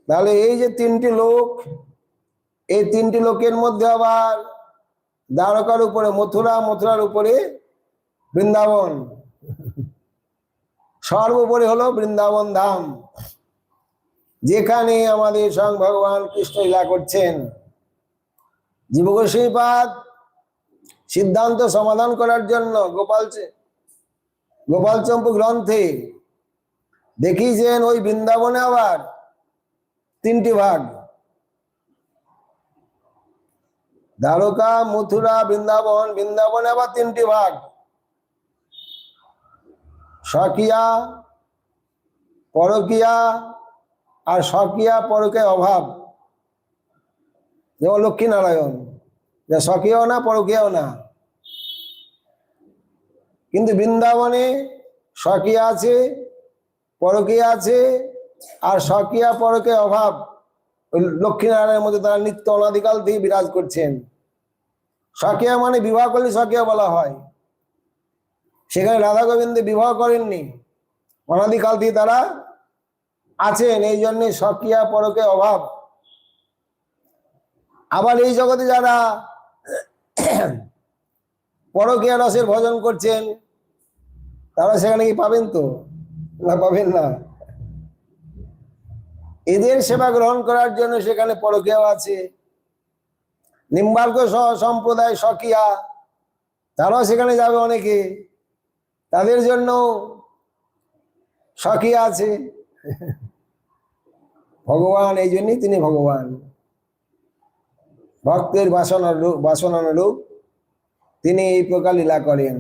তাহলে এই যে তিনটি লোক, এই তিনটি লোকের মধ্যে আবার দ্বারকার উপরে মথুরা, মথুরার উপরে বৃন্দাবন, সর্বোপরি হলো বৃন্দাবন ধাম, যেখানে আমাদের স্বয়ং ভগবান কৃষ্ণ লীলা করছেন। জীবগোস্বামীপাদ সিদ্ধান্ত সমাধান করার জন্য গোপাল চম্পু গ্রন্থে দেখিয়েছেন ওই বৃন্দাবনে আবার তিনটি ভাগ, দ্বারকা, মথুরা, বৃন্দাবন। বৃন্দাবনে আবার তিনটি ভাগ, স্বকীয়া, পরকীয়া আর স্বকীয়া পরকে অভাব। যেমন লক্ষ্মীনারায়ণ, স্বকীয়াও না পরকীয়াও না, কিন্তু বৃন্দাবনে স্বকীয়া আছে, পরকীয়া আছে, আর স্বকীয়া পরকে অভাব ওই লক্ষ্মীনারায়ণের মধ্যে তারা নিত্য অনাদিকাল থেকে বিরাজ করছেন। স্বকীয়া মানে বিবাহ করলে স্বকীয়া বলা হয়, সেখানে রাধা গোবিন্দে বিবাহ করেননি, অনাদিকাল থেকে তারা আছেন, এই জন্যে স্বকীয়া পরকে অভাব। আবার এই জগতে যারা পরকীয়া রসের ভজন করছেন তারা সেখানে কি পাবেন? তো না, পাবেন না। এদের সেবা গ্রহণ করার জন্য সেখানে পরকীয়াও আছে। নিম্বার্ক সম্প্রদায় স্বকীয়া, তারাও সেখানে যাবে অনেকে, তাদের জন্য স্বকীয়া আছে। ভগবান এই জন্যই তিনি ভগবান, ভক্তের বাসনানুরূপ তিনি এই প্রকার লীলা করেন।